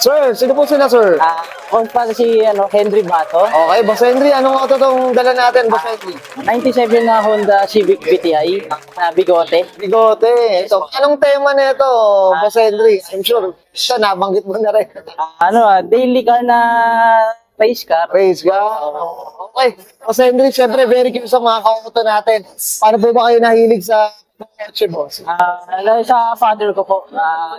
Sir, sino po sila, sir? Kung pala si Henry Bato, Okay, Boss Henry, anong auto tong dala natin, Boss Henry? 97 na Honda Civic PTI na bigote. Bigote. So, anong tema nito, Boss Henry? I'm sure, siya nabanggit mo na rin. Daily car na race car. Praise God. Okay, Boss Henry, syempre, very curious sa mga kauto natin. Paano po ba kayo nahilig sa kotse, boss? Sa father ko po,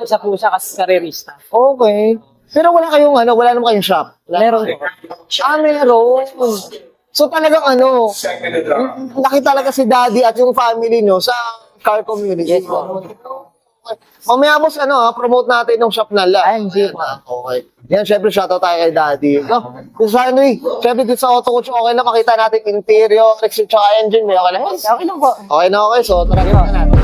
isa po siya kasi karerista. Okay. Pero wala kayong wala naman kayong shop. Meron po. Meron. So talagang laki talaga si daddy at yung family nyo sa car community. Yes, po. Mamaya boss, promote natin yung shop nila. Ay, hindi po. Okay. Yan, syempre, shoutout tayo kay daddy. Boss Henry, syempre dito sa auto coach, okay lang makita natin interior, exit, tsaka engine. May okay lang. Okay lang po. Okay na okay, so tara na natin.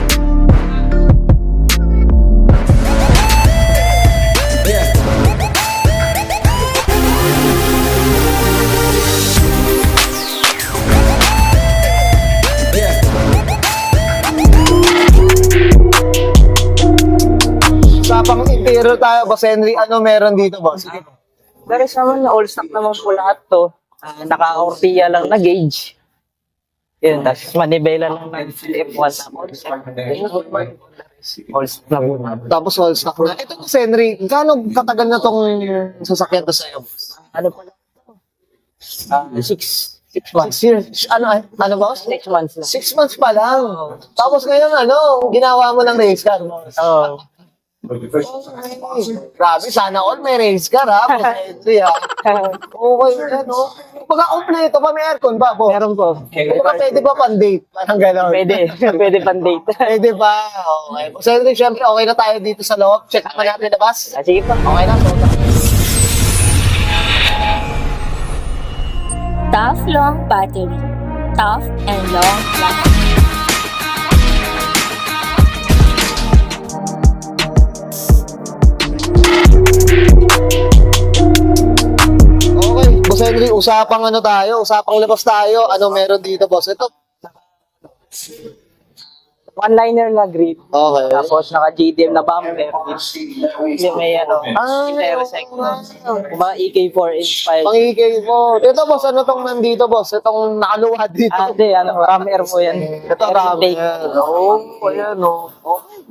Usapang interior tayo, Boss Henry. Ano meron dito, boss? Pero sa naman, all stock naman po lahat to. Naka-ortiya lang na gauge. Yun, tapos manibela lang na F1 tapos. All stock na po. Tapos all stock na. Ito, Boss Henry, gaano katagal na tong sasakyan to sa'yo, boss? Ano po lang? 6 months. 6 years. Ano, boss? 6 months lang. 6 months pa lang. Tapos ngayon, ginawa mo ng race car, boss? Oo. Grabe, sana all may race car, ha? Boss Henry, ha? Okay, Pagka kompleto pa, may aircon ba, boss? Meron po. Pagka pwede ba pang-date? Parang gano'n. Pwede. Pwede pan-date. Pwede ba? Okay. Boss Henry, syempre, okay na tayo dito sa loob. Check pa natin na, boss. Sige po. Okay na, so. Tough long battery. Tough and long lasting. Okay, Boss Henry, usapang usapang labas tayo. Ano meron dito, boss? Ito. One-liner na grip. Okay. Tapos naka-JDM na bumper. Yung may intersect. Mga EK4 inspired. Pang EK po. Ito, boss, ano tong nandito, boss? Itong nakaluwad dito. Hindi, ram air po yan. Ito, rami. Ayan,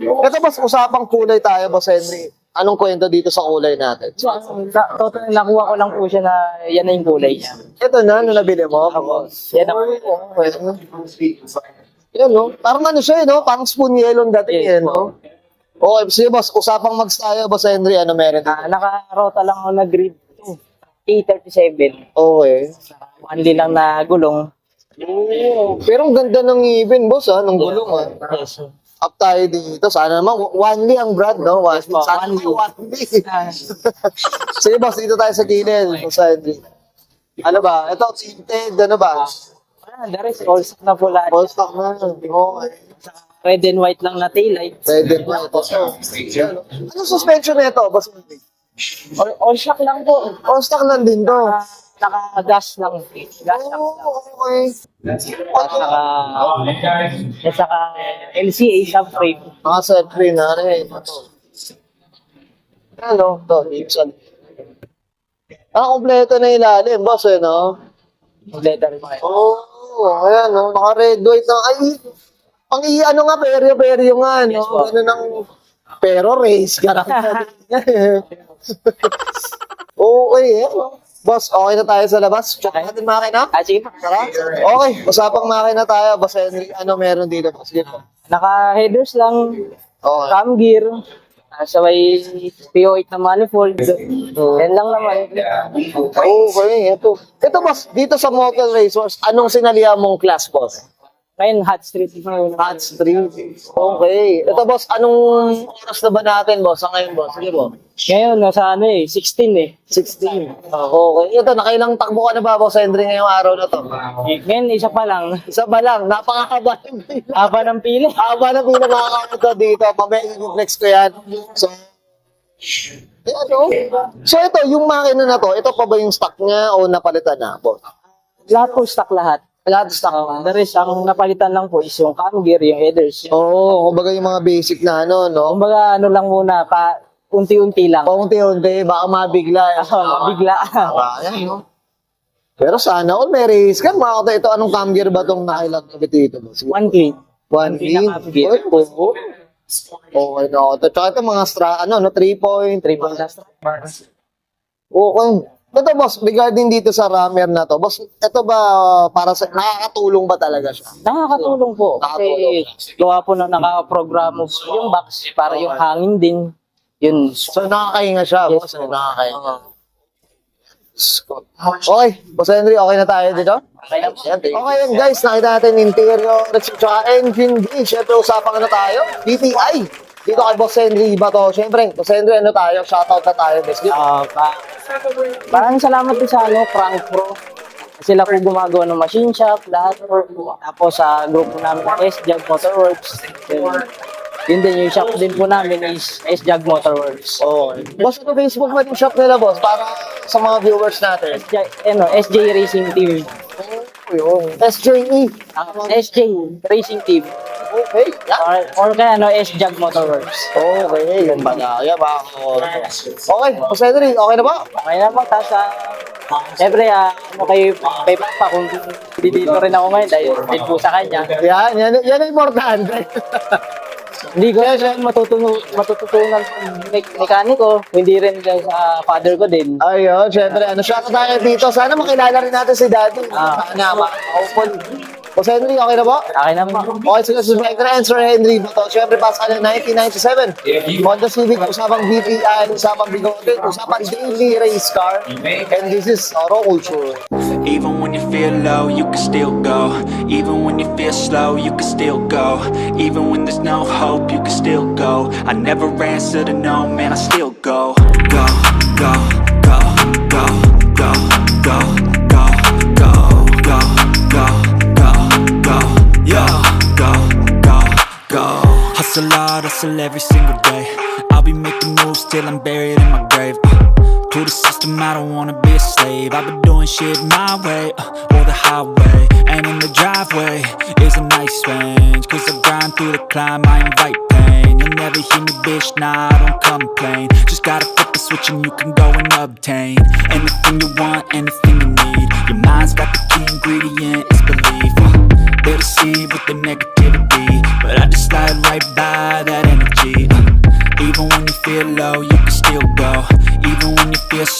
Ito, boss, usapang kulay tayo, Boss Henry. Anong kwento dito sa kulay natin? Total, nakuha ko lang po siya na yan na yung kulay niya. Ito na, nabili mo? Tapos, yan na po. Yan, Parang siya, Parang spoon yellow dating, Okay, sige, boss. Usapang mags tayo, Boss Henry. Ano meron dito? Naka-rota lang ako na grid. A37. Okay. Only lang na gulong. Pero ang ganda ng even, boss, ng gulong, Yes. Up tayo dito. Sana naman, Wanli ang brand, no? Yes, po, Sana Wanli. Wanli. Sige, boss, dito tayo sa gilid. Boss Henry. Ano ba? Ito, tinted, ano ba? The rest, all stock na po lahat. All stock na. Okay. Red and white lang na taillight. Pwede ba ito? Anong suspension na ito, boss Henry? All stock lang po. All stock lang din to. Naka-gas lang. Gas lang. Okay. Saka LCA subframe. Naka-set-free na rin. Ano? Ito, Gibson. Kompleto na ilalim, boss, Leather pa. Ayan, naka-red, white na. Ay, peryo nga, Yes, po. pero race, garang. Okay, Boss, okay na tayo sa labas. Check natin makina. Sige po. Tara. Okay, usapang makina tayo. Boss Henry, ano meron dito? Sige po. Naka-headers lang. Okay. Cam gear. Sa may PO8 na manifold. Yan lang naman. Okay, ito. Ito, boss, dito sa Motel Racers, anong sinalihan mong class, boss? Ngayon, hot street. Hot street. Okay. Ito, boss, anong oras na ba natin, boss? Sa ngayon, boss? Sige, boss. Ngayon, nasa 16 eh. 16. Okay. Ito, nakailang takbo ka na ba, Boss Henry, ngayong araw na to? Ngayon, isa pa lang. Isa ba lang? Napakakaba ng pila. Haba ng pila. Haba ng pila makakapunta dito. Mamaya i-flex ko yan. So, So, ito, yung makina na to, ito pa ba yung stock niya o napalitan na, boss? Lahat po stock lahat. Lahat stock. The rest, ang napalitan lang po is yung cam gear, yung headers. Oo, kumbaga yung mga basic na no? Kumbaga, lang muna, unti-unti lang. Paunti-unti, baka mabigla. Bigla. Ayan, no? Pero sana all may race ka. Mga ito, anong cam gear ba itong nakailag na dito? Boss? 1 click. One Hindi clean. na cam-gear. Okay na. Tsaka ito mga 3 point. 3 point last. Okay. Ito boss, regarding dito sa rammer na to, boss, ito ba para sa, nakakatulong ba talaga siya? Nakakatulong po. Nakakatulong. Kasi gawa po na nakaprogramo po yung box para yung hangin din. Yun. So nakakahinga siya, Yes, boss. po. Nakakahinga. Okay, Boss Henry, okay na tayo dito? Okay na po. Okay yan guys, nakita natin interior, tsaka engine bay. Siyempre, usapan na tayo. DTI. Dito kay Boss Henry ba to? Siyempre, Boss Henry, ano tayo? Shoutout na tayo, best. Maraming salamat din sa Crank Pro. Sila po gumagawa ng machine shop, lahat po. Tapos sa grupo namin ng S-Jug Motorworks. Yun din, yung shop din po namin is S-Jug Motorworks. Oh. Boss, ito Facebook ba yung shop nila, boss? Para sa mga viewers natin. SJ Racing Team. Oh, yun. SJE. SJ Racing Team. Okay. Yeah. Or kaya S-Jug Motorworks. Okay, yun pala. Yan ba ako? Okay, Boss Henry, okay na ba? Okay na po, tapos siyempre, kay Papa, kung dito rin ako ngayon dahil po sa kanya. Yan ang importante. Hindi ko siya matututunan sa mekaniko, hindi rin sa father ko din. Ayun, syempre, shout out tayo dito. Sana makilala rin natin si Daddy. Sana, hopefully. Boss Henry, okay na ba? Okay na po. Okay, so subscribe ka na, Sir Henry. Ito, syempre, Pascal ng 1997. Honda Civic, usapang BPI, usapang bigote, usapang daily race car. And this is Auto Culture. Even when you feel low, you can still go. Even when you feel slow, you can still go. Even when there's no hope, you can still go. I never answer to no, man, I still go. Go, go, go, go, go, go, go, go, go, go, go, go, yo, go, go, go. Hustle hard, hustle every single day. I'll be making moves till I'm buried in my grave. To the system, I don't wanna be a slave. I've been doing shit my way, or the highway. And in the driveway is a nice range. Cause I grind through the climb, I invite pain. You'll never hear me, bitch, nah, I don't complain. Just gotta flip the switch and you can go and obtain anything you want, anything you need. Your mind's